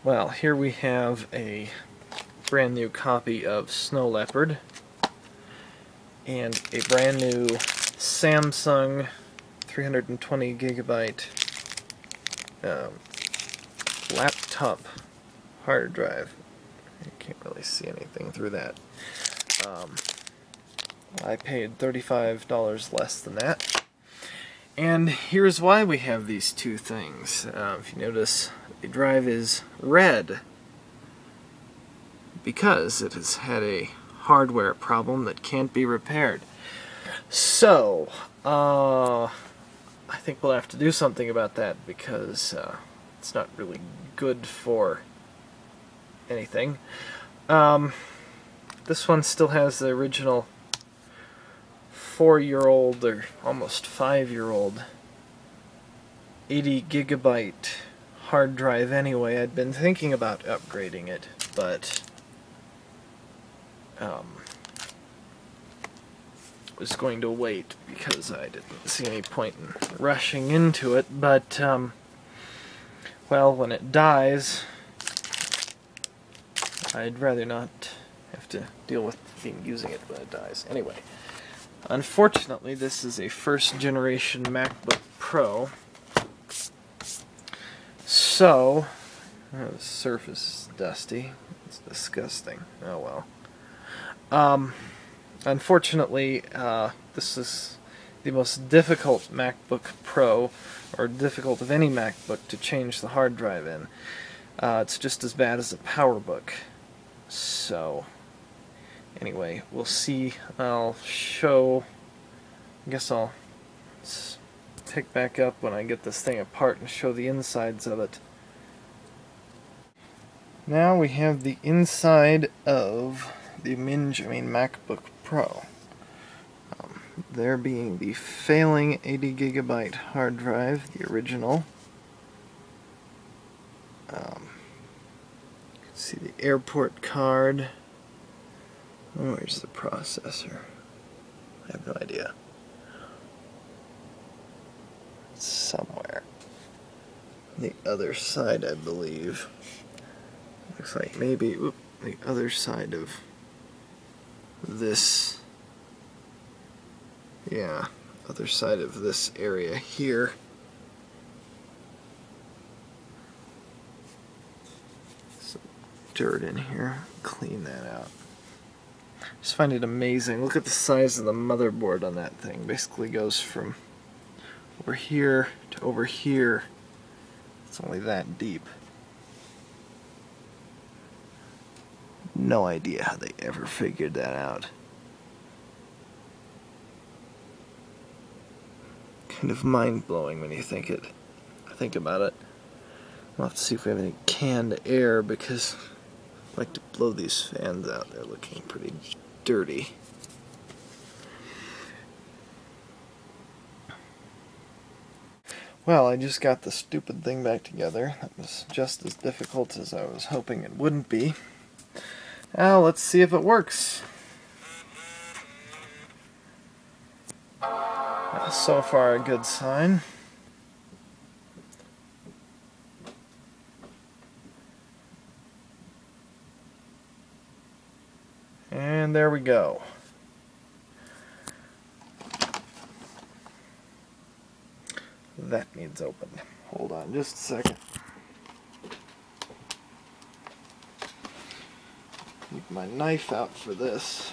Well, here we have a brand new copy of Snow Leopard and a brand new Samsung 320 gigabyte laptop hard drive. You can't really see anything through that. I paid $35 less than that. And here's why we have these two things. If you notice, the drive is red because it has had a hardware problem that can't be repaired. So, I think we'll have to do something about that because it's not really good for anything. This one still has the original 4-year-old or almost 5-year-old 80 gigabyte hard drive anyway. I'd been thinking about upgrading it, but was going to wait because I didn't see any point in rushing into it. But well, when it dies, I'd rather not have to deal with using it when it dies. Anyway, unfortunately, this is a first-generation MacBook Pro, so the surface is dusty. It's disgusting. Oh well. Unfortunately, this is the most difficult MacBook Pro, or difficult of any MacBook, to change the hard drive in. It's just as bad as a PowerBook. So, anyway, we'll see. I'll show, I guess I'll pick back up when I get this thing apart and show the insides of it. Now we have the inside of the MacBook Pro. There being the failing 80 gigabyte hard drive, the original. You can see the airport card. Oh, where's the processor? I have no idea. It's somewhere. The other side, I believe. Looks like maybe the other side of this. Yeah, other side of this area here. Some dirt in here. Clean that out. Just find it amazing. Look at the size of the motherboard on that thing. Basically goes from over here to over here. It's only that deep. No idea how they ever figured that out. Kind of mind-blowing when you think about it. We'll have to see if we have any canned air, because I like to blow these fans out. They're looking pretty dirty. Well, I just got the stupid thing back together. That was just as difficult as I was hoping it wouldn't be. Now, let's see if it works. So far, a good sign. And there we go. That needs opened. Hold on just a second. Keep my knife out for this.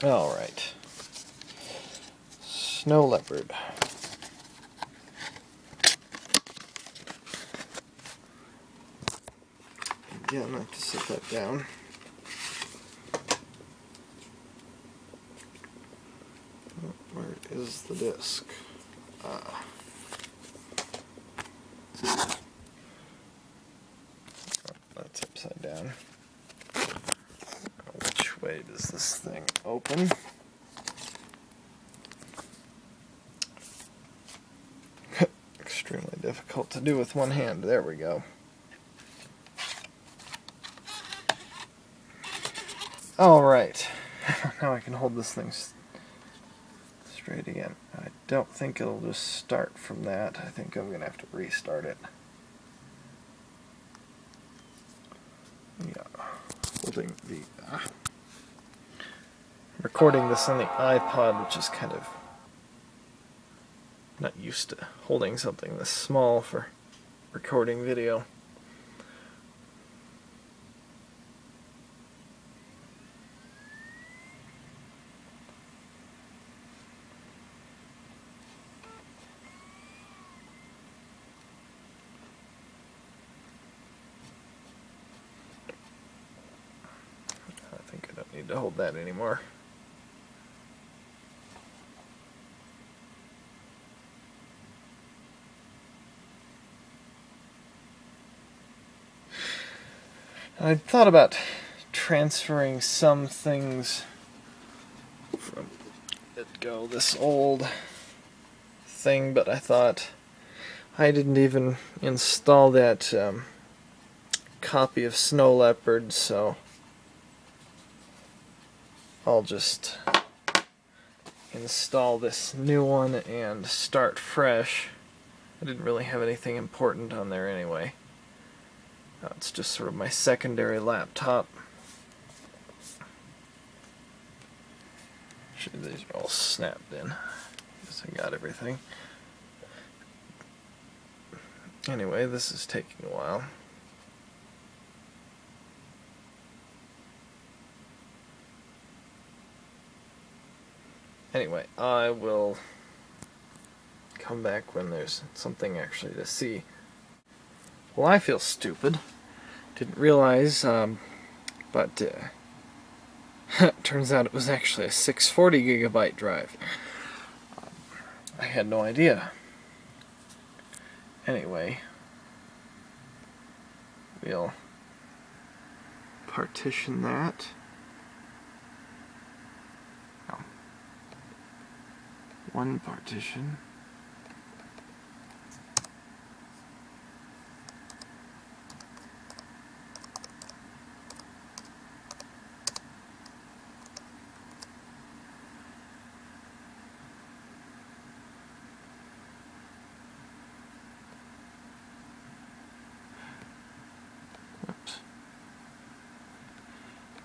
Alright. Snow Leopard. Again, I have to set that down. Where is the disc? That's upside down. Which way does this thing open? difficult to do with one hand. There we go. Alright, now I can hold this thing straight again. I don't think it'll just start from that. I think I'm going to have to restart it. Yeah, holding the... recording this on the iPod, which is kind of not used to holding something this small for recording video. I think I don't need to hold that anymore. I thought about transferring some things from this old thing, but I thought I didn't even install that copy of Snow Leopard, so I'll just install this new one and start fresh. I didn't really have anything important on there anyway. It's just sort of my secondary laptop. Actually, these are all snapped in. Guess I got everything. Anyway, this is taking a while. Anyway, I will come back when there's something actually to see. Well, I feel stupid. Didn't realize, but turns out it was actually a 640 gigabyte drive. I had no idea. Anyway, we'll partition that. Oh. One partition.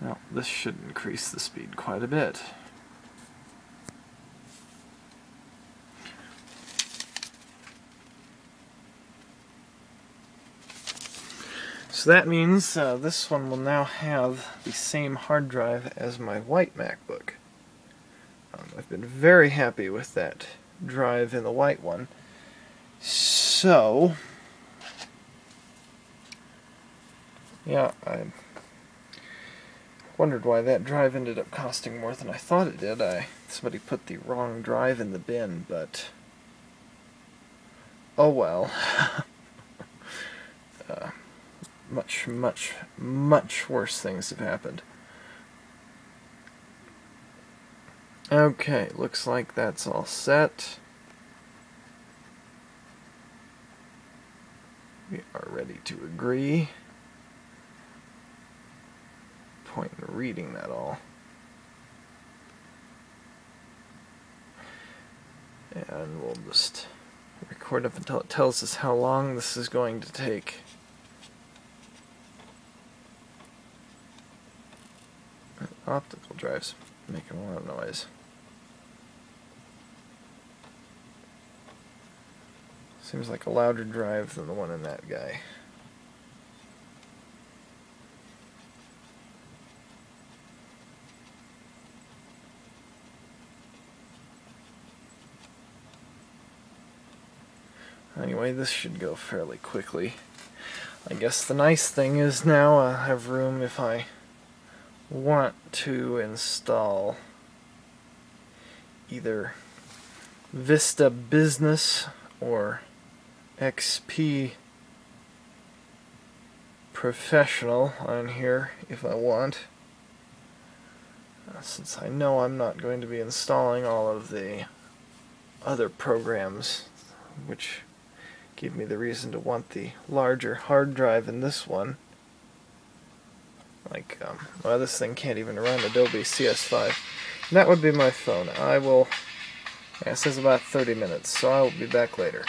Now, this should increase the speed quite a bit. So that means this one will now have the same hard drive as my white MacBook. I've been very happy with that drive in the white one. So, yeah, I wondered why that drive ended up costing more than I thought it did. Somebody put the wrong drive in the bin, but oh well. Much worse things have happened. Okay, looks like that's all set. We are ready to agree. Point in reading that all. And we'll just record up until it tells us how long this is going to take. Optical drives making a lot of noise. Seems like a louder drive than the one in that guy. Anyway, this should go fairly quickly. I guess the nice thing is now I have room if I want to install either Vista Business or XP Professional on here if I want. Since I know I'm not going to be installing all of the other programs which give me the reason to want the larger hard drive in this one. Like, well, this thing can't even run Adobe CS5. And that would be my phone. It says about 30 minutes, so I will be back later.